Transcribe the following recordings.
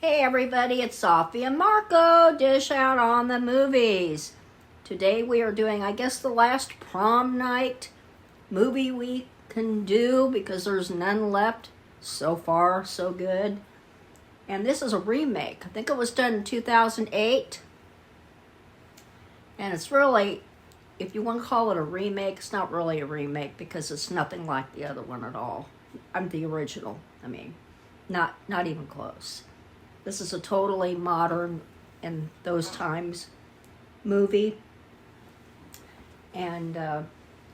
Hey everybody, it's Safi and Marco, dish out on the movies. Today we are doing, I guess, the last prom night movie we can do because there's none left. So far, so good. And this is a remake. I think it was done in 2008. And it's really, if you want to call it a remake, it's not really a remake because it's nothing like the other one at all. I'm the original, not even close. This is a totally modern, in those times, movie. And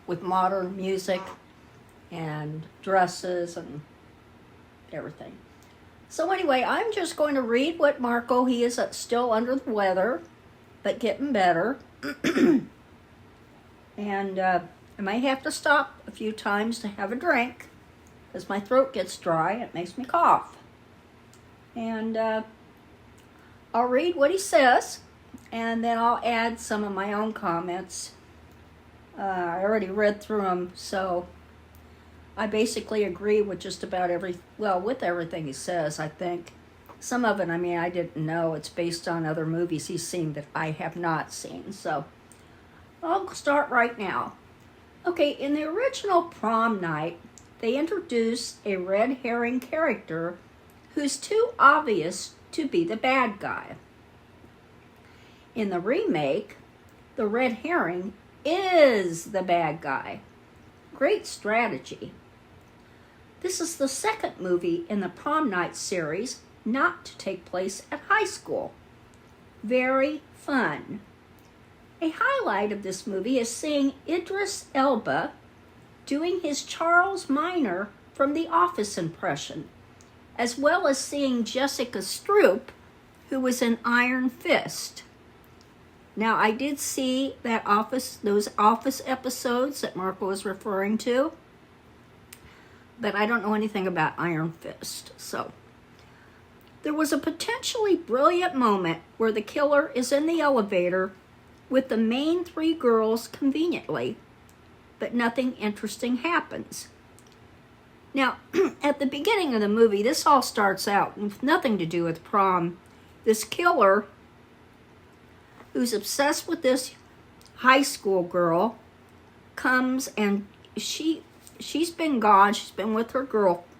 with modern music and dresses and everything. So anyway, I'm just going to read what Marco, he is still under the weather, but getting better. And I may have to stop a few times to have a drink because my throat gets dry and it makes me cough. And I'll read what he says, and then I'll add some of my own comments. I already read through them, so I basically agree with just about with everything he says, I think. Some of it, I didn't know. It's based on other movies he's seen that I have not seen. So I'll start right now. Okay, in the original Prom Night, they introduced a red herring character who's too obvious to be the bad guy. In the remake, the red herring is the bad guy. Great strategy. This is the second movie in the Prom Night series not to take place at high school. Very fun. A highlight of this movie is seeing Idris Elba doing his Charles Minor from The Office impression, as well as seeing Jessica Stroup, who was in Iron Fist. Now, I did see those Office episodes that Marco was referring to, but I don't know anything about Iron Fist. So, there was a potentially brilliant moment where the killer is in the elevator with the main three girls conveniently, but nothing interesting happens. Now, at the beginning of the movie, this all starts out with nothing to do with prom. This killer, who's obsessed with this high school girl, comes and she's been gone. She's been with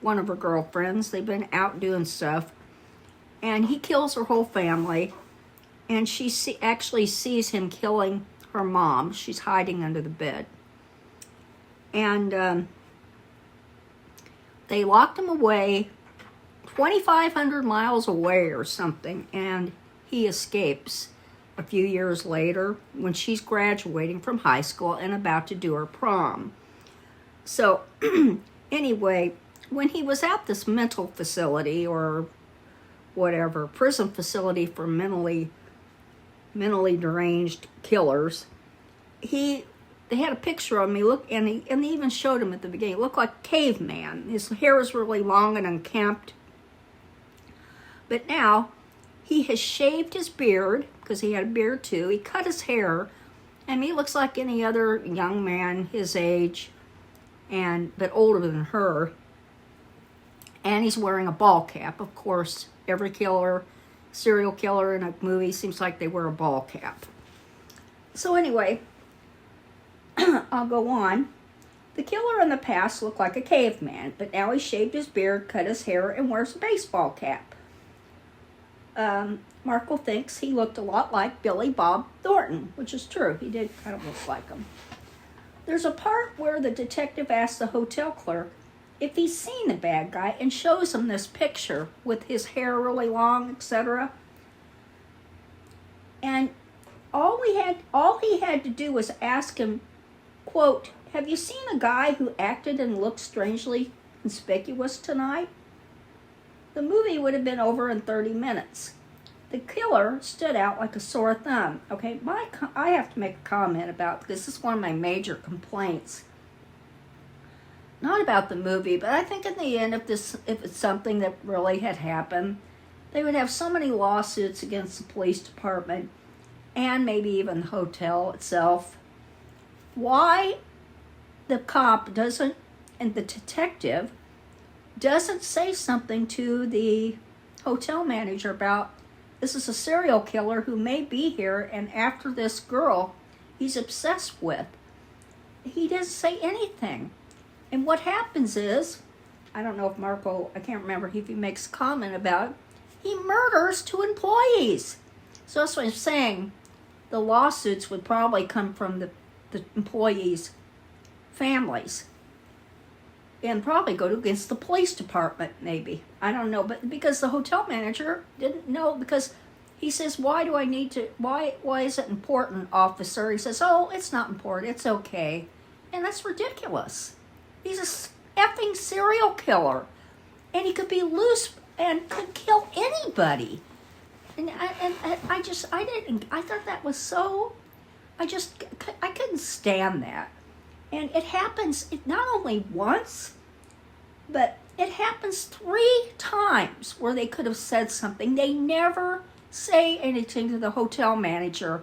one of her girlfriends. They've been out doing stuff. And he kills her whole family. And she actually sees him killing her mom. She's hiding under the bed. And they locked him away 2,500 miles away or something, and he escapes a few years later when she's graduating from high school and about to do her prom. So anyway, when he was at this mental facility or whatever, prison facility for mentally deranged killers, they had a picture of him. And they even showed him at the beginning. He looked like a caveman. His hair was really long and unkempt. But now he has shaved his beard, because he had a beard too. He cut his hair, and he looks like any other young man his age, but older than her. And he's wearing a ball cap. Of course, every serial killer in a movie seems like they wear a ball cap. So anyway, I'll go on. The killer in the past looked like a caveman, but now he shaved his beard, cut his hair, and wears a baseball cap. Marco thinks he looked a lot like Billy Bob Thornton, which is true. He did kind of look like him. There's a part where the detective asks the hotel clerk if he's seen the bad guy and shows him this picture with his hair really long, etc. And all he had to do was ask him, quote, "Have you seen a guy who acted and looked strangely conspicuous tonight?" The movie would have been over in 30 minutes. The killer stood out like a sore thumb. Okay, I have to make a comment about this. This is one of my major complaints. Not about the movie, but I think in the end, if it's something that really had happened, they would have so many lawsuits against the police department and maybe even the hotel itself. Why the cop and the detective doesn't say something to the hotel manager about this is a serial killer who may be here and after this girl he's obsessed with. He doesn't say anything. And what happens is, I don't know if Marco, I can't remember if he makes a comment about it, he murders 2 employees. So that's what I'm saying. The lawsuits would probably come from the employees' families. And probably go against the police department, maybe. I don't know, but because the hotel manager didn't know, because he says, why is it important, officer? He says, oh, it's not important, it's okay. And that's ridiculous. He's a effing serial killer. And he could be loose and could kill anybody. And I thought that was so, I couldn't stand that. And it happens not only once, but it happens 3 times where they could have said something. They never say anything to the hotel manager.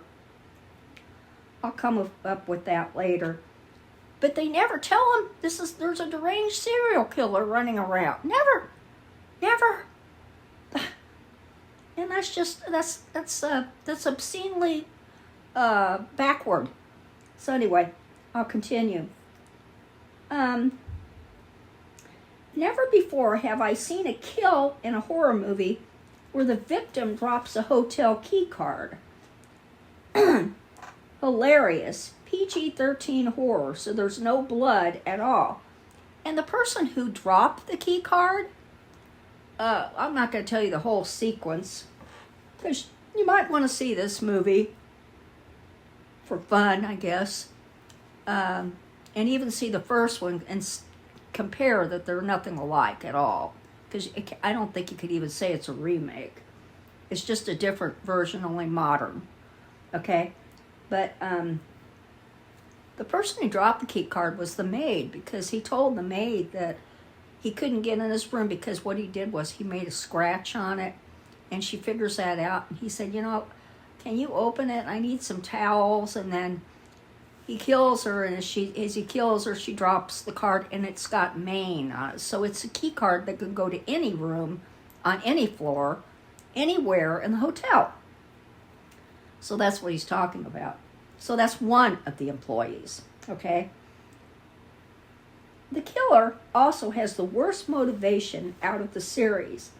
I'll come up with that later. But they never tell him there's a deranged serial killer running around. Never. And that's obscenely backward. So anyway, I'll continue. Never before have I seen a kill in a horror movie where the victim drops a hotel key card. Hilarious. PG-13 horror, so there's no blood at all. And the person who dropped the key card, I'm not going to tell you the whole sequence, because you might want to see this movie for fun, I guess. And even see the first one and compare that they're nothing alike at all. Because I don't think you could even say it's a remake. It's just a different version, only modern. Okay? But the person who dropped the key card was the maid, because he told the maid that he couldn't get in his room because what he did was he made a scratch on it, and she figures that out. And he said, can you open it? I need some towels. And then he kills her, and as he kills her, she drops the card, and it's got Maine on it. So it's a key card that can go to any room, on any floor, anywhere in the hotel. So that's what he's talking about. So that's one of the employees, okay? The killer also has the worst motivation out of the series.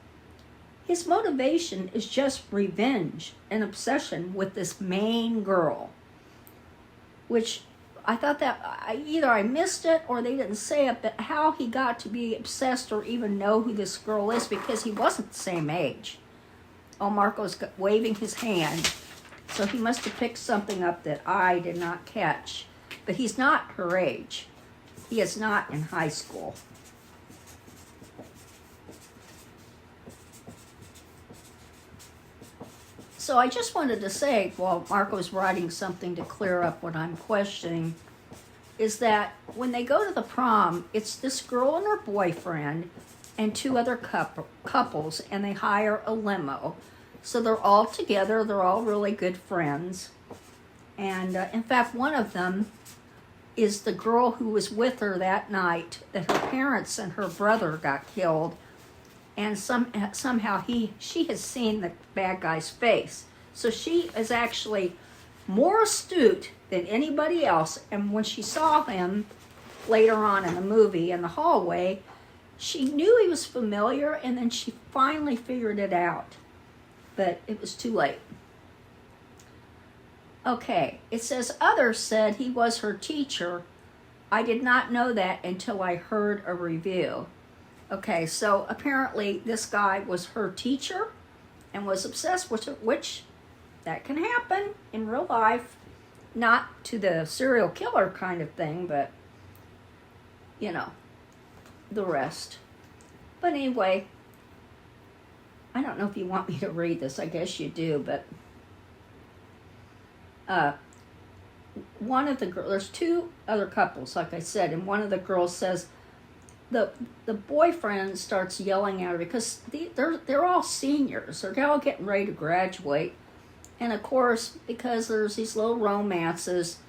His motivation is just revenge and obsession with this main girl, which I thought that either I missed it or they didn't say it, but how he got to be obsessed or even know who this girl is, because he wasn't the same age. Oh, Marco's waving his hand. So he must have picked something up that I did not catch. But he's not her age. He is not in high school. So I just wanted to say, while Marco's writing something to clear up what I'm questioning, is that when they go to the prom, it's this girl and her boyfriend and 2 other couples, and they hire a limo. So they're all together. They're all really good friends. And in fact, one of them is the girl who was with her that night that her parents and her brother got killed. And somehow she has seen the bad guy's face. So she is actually more astute than anybody else. And when she saw him later on in the movie in the hallway, she knew he was familiar, and then she finally figured it out. But it was too late. Okay, it says, others said he was her teacher. I did not know that until I heard a review. Okay, so apparently this guy was her teacher and was obsessed with her, which that can happen in real life. Not to the serial killer kind of thing, but, the rest. But anyway, I don't know if you want me to read this. I guess you do, but one of the girls, there's 2 other couples, like I said, and one of the girls says the boyfriend starts yelling at her because they're all seniors. They're all getting ready to graduate, and of course, because there's these little romances,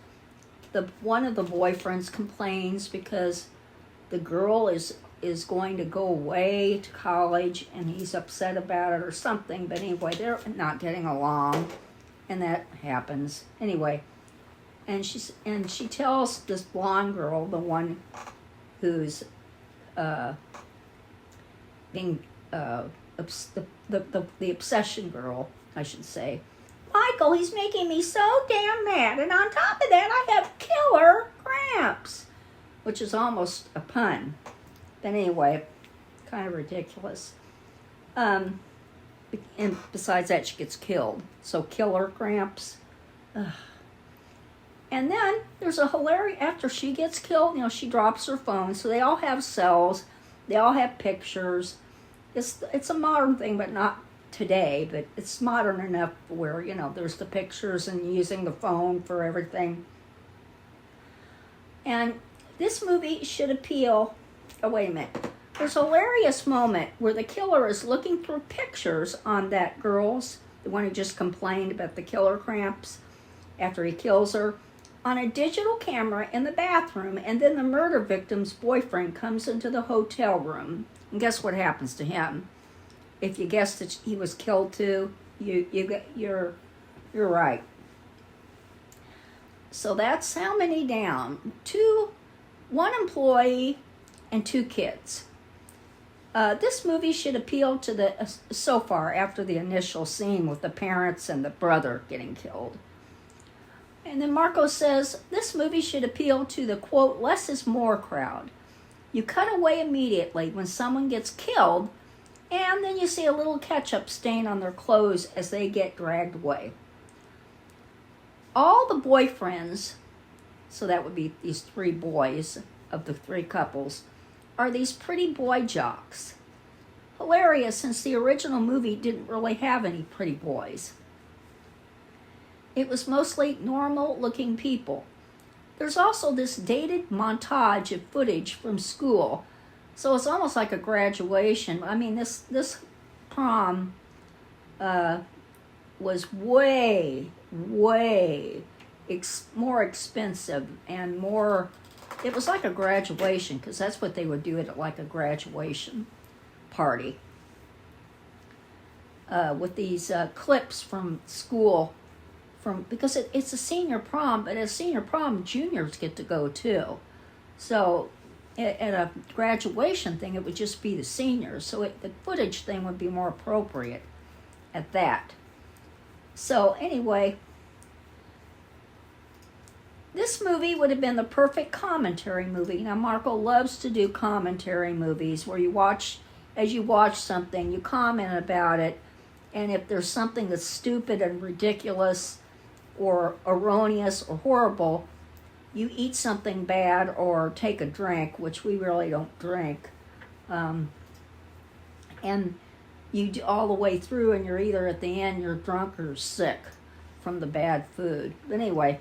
one of the boyfriends complains because the girl is is going to go away to college, and he's upset about it or something. But anyway, they're not getting along, and that happens anyway. And she tells this blonde girl, the one who's being the obsession girl, I should say. Michael, he's making me so damn mad, and on top of that, I have killer cramps, which is almost a pun. But anyway, kind of ridiculous. And besides that, she gets killed. So killer cramps. Ugh. And then there's a hilarious, after she gets killed, she drops her phone. So they all have cells. They all have pictures. It's a modern thing, but not today. But it's modern enough where, there's the pictures and using the phone for everything. And this movie should appeal. Oh, wait a minute. There's a hilarious moment where the killer is looking through pictures on that girl's, the one who just complained about the killer cramps after he kills her, on a digital camera in the bathroom, and then the murder victim's boyfriend comes into the hotel room. And guess what happens to him? If you guessed that he was killed too, you're right. So that's how many down? One employee and 2 kids. This movie should appeal to so far after the initial scene with the parents and the brother getting killed. And then Marco says, this movie should appeal to the, quote, less is more crowd. You cut away immediately when someone gets killed, and then you see a little ketchup stain on their clothes as they get dragged away. All the boyfriends, so that would be these 3 boys of the 3 couples, are these pretty boy jocks. Hilarious, since the original movie didn't really have any pretty boys. It was mostly normal-looking people. There's also this dated montage of footage from school, so it's almost like a graduation. I mean, this prom was way more expensive and more. It was like a graduation, because that's what they would do at like a graduation party with these clips from school. Because it's a senior prom, but at a senior prom, juniors get to go too. So at a graduation thing, it would just be the seniors. So the footage thing would be more appropriate at that. So anyway, this movie would have been the perfect commentary movie. Now, Marco loves to do commentary movies where as you watch something, you comment about it. And if there's something that's stupid and ridiculous or erroneous or horrible, you eat something bad or take a drink, which we really don't drink. And you do all the way through, and you're either at the end, you're drunk or sick from the bad food. But anyway,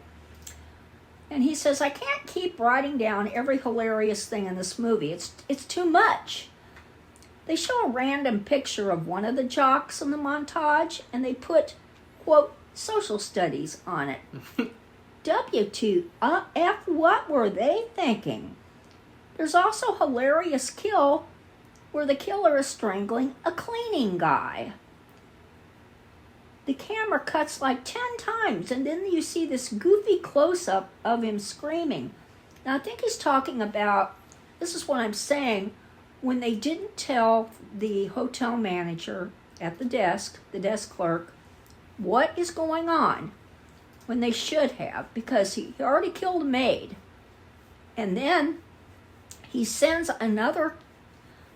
and he says, I can't keep writing down every hilarious thing in this movie. It's too much. They show a random picture of one of the jocks in the montage, and they put, quote, social studies on it. W2F, what were they thinking? There's also a hilarious kill where the killer is strangling a cleaning guy. The camera cuts like 10 times, and then you see this goofy close-up of him screaming. Now, I think he's talking about, this is what I'm saying, when they didn't tell the hotel manager at the desk clerk, what is going on, when they should have, because he already killed a maid. And then he sends another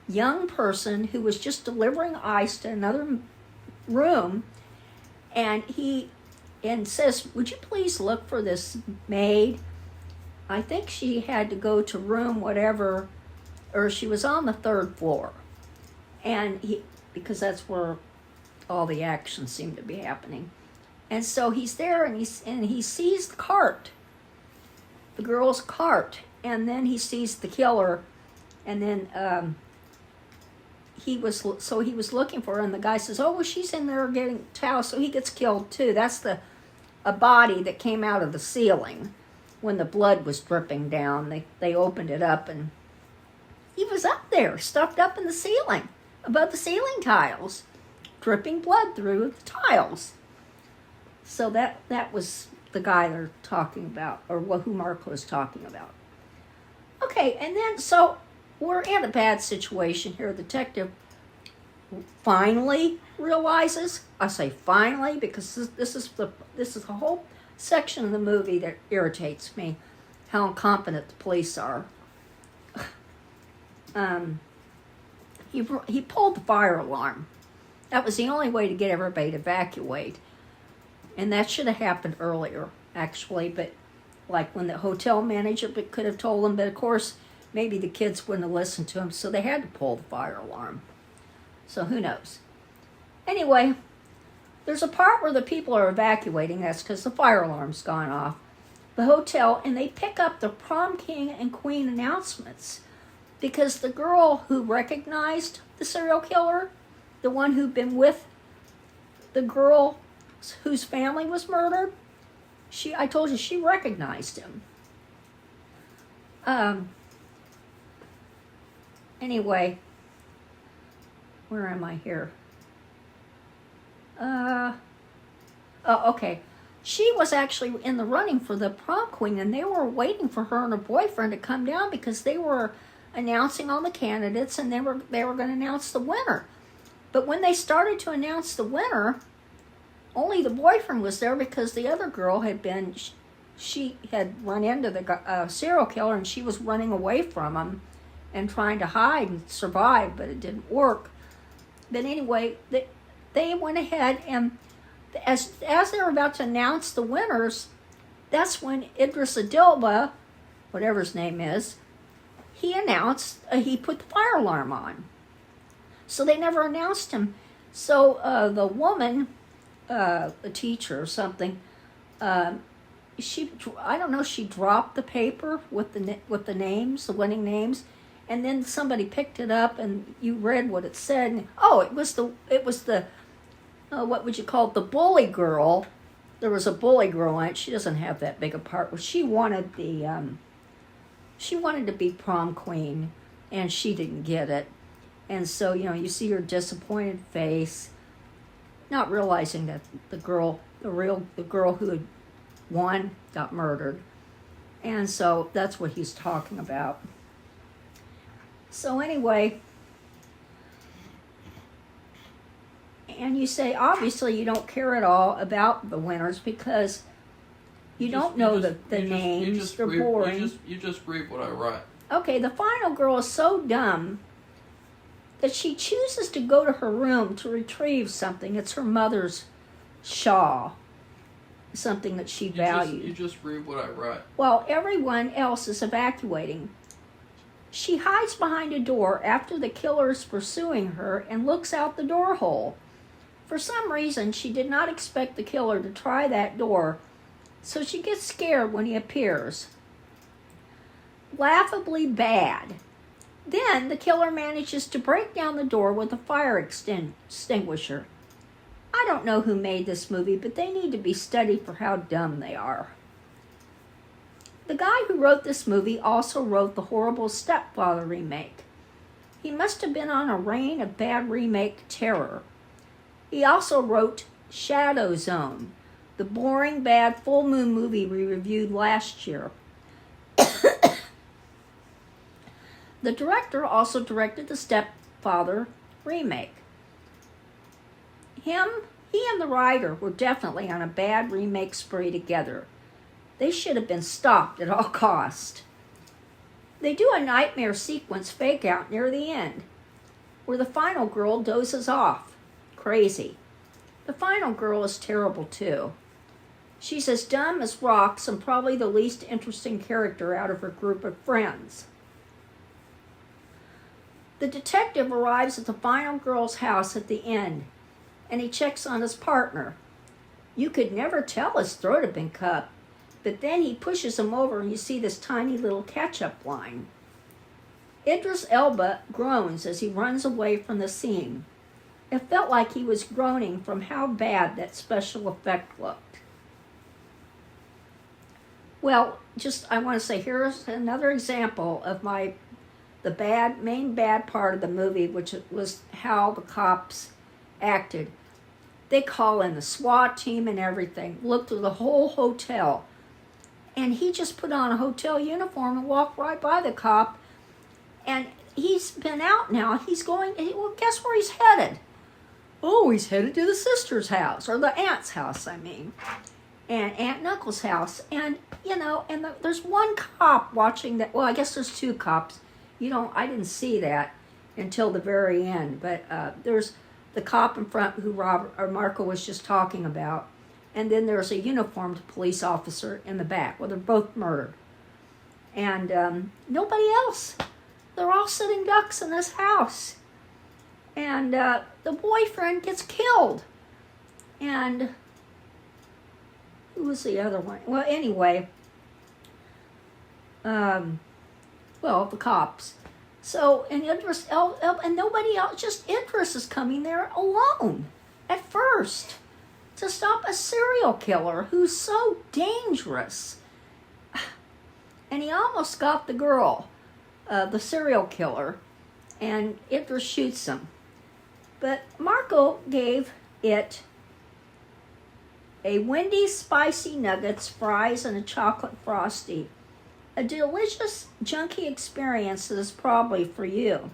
young person who was just delivering ice to another room, and says, would you please look for this maid? I think she had to go to room whatever, or she was on the 3rd floor. And because that's where all the action seemed to be happening. And so he's there, and he sees the cart, the girl's cart, and then he sees the killer, and then he was looking for her, and the guy says, oh, well, she's in there getting towels, so he gets killed too. That's a body that came out of the ceiling when the blood was dripping down. They opened it up, and he was up there, stuffed up in the ceiling, above the ceiling tiles, dripping blood through the tiles. So that was the guy they're talking about, or who Marco is talking about. Okay, and then so we're in a bad situation here. The detective finally realizes, I say finally because this is the whole section of the movie that irritates me, how incompetent the police are. He pulled the fire alarm. That was the only way to get everybody to evacuate. And that should have happened earlier, actually, but like when the hotel manager could have told them, but of course, maybe the kids wouldn't have listened to him, so they had to pull the fire alarm. So who knows? Anyway, there's a part where the people are evacuating. That's because the fire alarm's gone off. The hotel, and they pick up the prom king and queen announcements because the girl who recognized the serial killer, the one who'd been with the girl whose family was murdered, I told you she recognized him. Anyway, where am I here? Okay. She was actually in the running for the prom queen, and they were waiting for her and her boyfriend to come down because they were announcing all the candidates, and they were going to announce the winner. But when they started to announce the winner, only the boyfriend was there because the other girl she had run into the serial killer, and she was running away from him and trying to hide and survive, but it didn't work. But anyway, they went ahead, and as they were about to announce the winners, that's when Idris Adilba, whatever his name is, he announced, he put the fire alarm on. So they never announced him. So the woman, a teacher or something, I don't know, she dropped the paper with the names, the winning names, and then somebody picked it up, and you read what it said. And, it was the what would you call it? The bully girl. There was a bully girl on it. She doesn't have that big a part. But she wanted she wanted to be prom queen, and she didn't get it. And so, you see her disappointed face, not realizing that the girl who had won got murdered. And so that's what he's talking about. So anyway, and you say, obviously you don't care at all about the winners because you don't know the names. They're boring. You just read what I write. Okay, the final girl is so dumb that she chooses to go to her room to retrieve something. It's her mother's shawl, something that she valued. You just read what I write. While everyone else is evacuating. She hides behind a door after the killer is pursuing her and looks out the door hole. For some reason, she did not expect the killer to try that door, so she gets scared when he appears. Laughably bad. Then the killer manages to break down the door with a fire extinguisher. I don't know who made this movie, but they need to be studied for how dumb they are. The guy who wrote this movie also wrote the horrible Stepfather remake. He must have been on a reign of bad remake terror. He also wrote Shadow Zone, the boring, bad full moon movie we reviewed last year. The director also directed the Stepfather remake. He and the writer were definitely on a bad remake spree together. They should have been stopped at all cost. They do a nightmare sequence fake out near the end, where the final girl dozes off. Crazy. The final girl is terrible too. She's as dumb as rocks and probably the least interesting character out of her group of friends. The detective arrives at the final girl's house at the end, and he checks on his partner. You could never tell his throat had been cut, but then he pushes him over and you see this tiny little catch-up line. Idris Elba groans as he runs away from the scene. It felt like he was groaning from how bad that special effect looked. Well, I want to say, here's another example of my the main bad part of the movie, which was how the cops acted. They call in the SWAT team and everything, looked through the whole hotel. And he just put on a hotel uniform and walked right by the cop. And he's been out now. He's going, well, guess where he's headed? Oh, he's headed to the sister's house, or the aunt's house, I mean. And Aunt and Uncle's house. And, there's one cop watching that. Well, I guess there's two cops. I didn't see that until the very end. But there's the cop in front who Marco was just talking about. And then there's a uniformed police officer in the back. Well, they're both murdered. And nobody else. They're all sitting ducks in this house. And the boyfriend gets killed. And who was the other one? Well, anyway. The cops. So, and nobody else, just Idris is coming there alone at first to stop a serial killer who's so dangerous. And he almost got the girl, the serial killer, and Idris shoots him. But Marco gave it a Wendy's spicy nuggets, fries, and a chocolate frosty. A delicious, junky experience that is probably for you.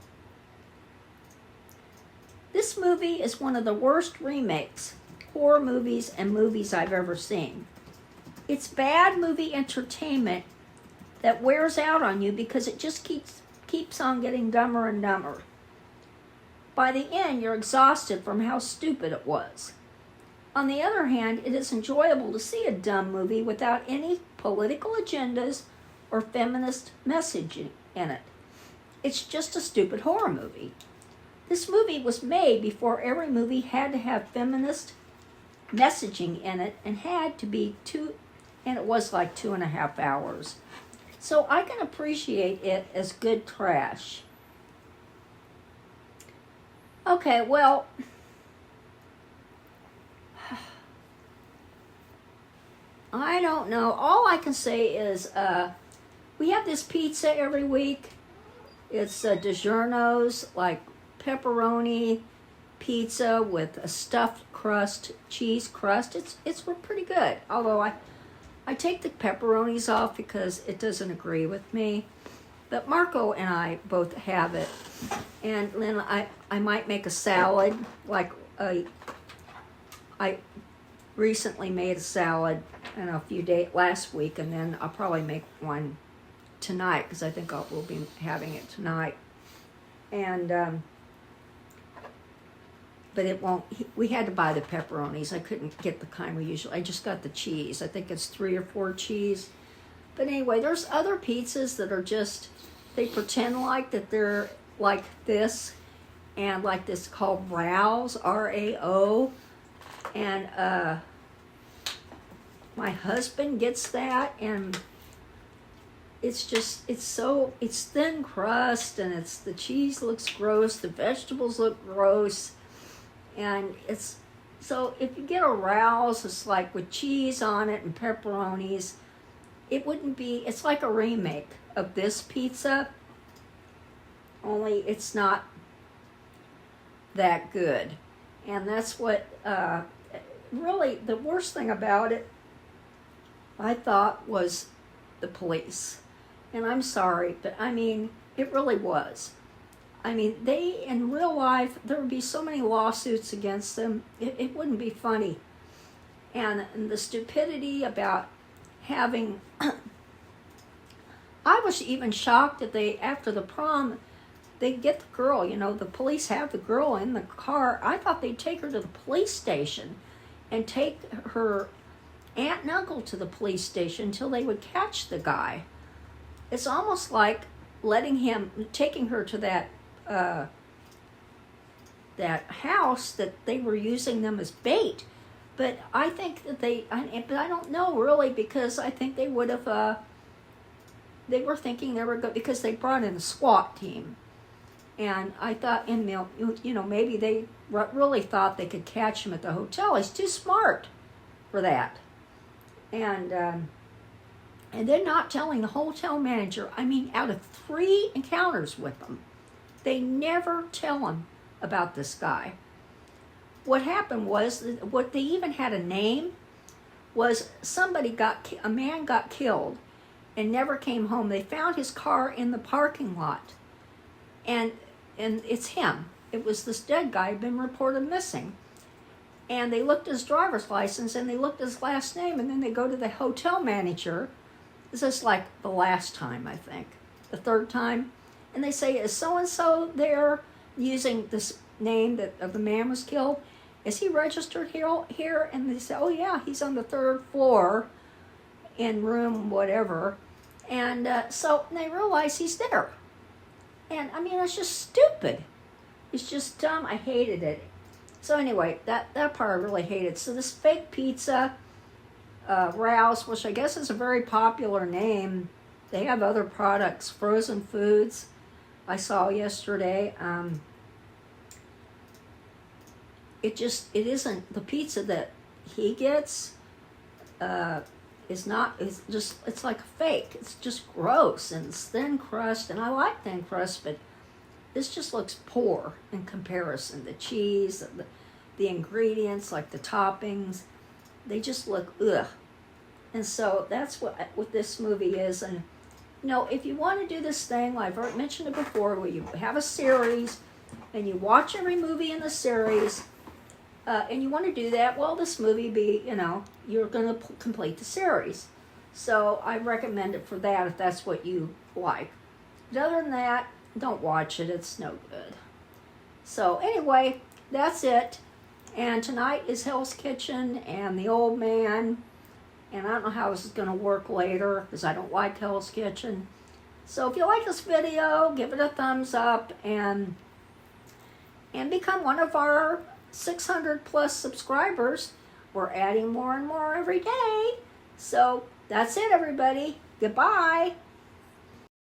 This movie is one of the worst remakes, horror movies, and movies I've ever seen. It's bad movie entertainment that wears out on you because it just keeps on getting dumber and dumber. By the end, you're exhausted from how stupid it was. On the other hand, it is enjoyable to see a dumb movie without any political agendas or feminist messaging in it. It's just a stupid horror movie. This movie was made before every movie had to have feminist messaging in it and had to be and it was like 2.5 hours. So I can appreciate it as good trash. Okay, well, I don't know. All I can say is we have this pizza every week. It's DiGiorno's, like pepperoni pizza with a stuffed crust, cheese crust. It's pretty good. Although I take the pepperonis off because it doesn't agree with me. But Marco and I both have it. And then I might make a salad. Like I recently made a salad last week, and then I'll probably make one tonight because I think we'll be having it tonight. And but it won't. We had to buy the pepperonis. I couldn't get the kind we usually. I just got the cheese. I think it's 3 or 4 cheese. But anyway, there's other pizzas that are just, they pretend like that they're like this, and like this called Rao's, R-A-O, and my husband gets that, and it's thin crust, and the cheese looks gross, the vegetables look gross, and so if you get a Rao's, it's like with cheese on it and pepperonis. It's like a remake of this pizza, only it's not that good. And that's what, really, the worst thing about it, I thought, was the police. And I'm sorry, but I mean, it really was. I mean, in real life, there would be so many lawsuits against them, it wouldn't be funny. And the stupidity about having, I was even shocked that after the prom, they get the girl, the police have the girl in the car. I thought they'd take her to the police station and take her aunt and uncle to the police station until they would catch the guy. It's almost like taking her to that house that they were using them as bait. But I think that but I don't know really, because I think they would have, they were thinking they were good because they brought in a SWAT team. And I thought, maybe they really thought they could catch him at the hotel. He's too smart for that. And And they're not telling the hotel manager. I mean, out of 3 encounters with them, they never tell him about this guy. What happened was, what they even had a name, was a man got killed and never came home. They found his car in the parking lot. And it's him. It was this dead guy who had been reported missing. And they looked at his driver's license and they looked at his last name, and then they go to the hotel manager. This is like the last time, I think, the 3rd time. And they say, is so-and-so there using this name of the man was killed? Is he registered here? And they say, oh yeah, he's on the 3rd floor in room whatever. And so they realize he's there. And I mean, it's just stupid. It's just dumb. I hated it. So anyway, that part I really hated. So this fake pizza, Rouse, which I guess is a very popular name. They have other products, frozen foods, I saw yesterday. It isn't the pizza that he gets. It's like a fake. It's just gross, and it's thin crust, and I like thin crust, but this just looks poor in comparison. The cheese, the ingredients, like the toppings, they just look ugh. And so that's what this movie is. And if you want to do this thing, like I've mentioned it before, where you have a series and you watch every movie in the series, and you want to do that, well, this movie you're going to complete the series. So I recommend it for that if that's what you like. But other than that, don't watch it. It's no good. So anyway, that's it. And tonight is Hell's Kitchen and The Old Man. And I don't know how this is going to work later because I don't like Hell's Kitchen. So if you like this video, give it a thumbs up and become one of our 600 plus subscribers. We're adding more and more every day. So that's it, everybody. Goodbye.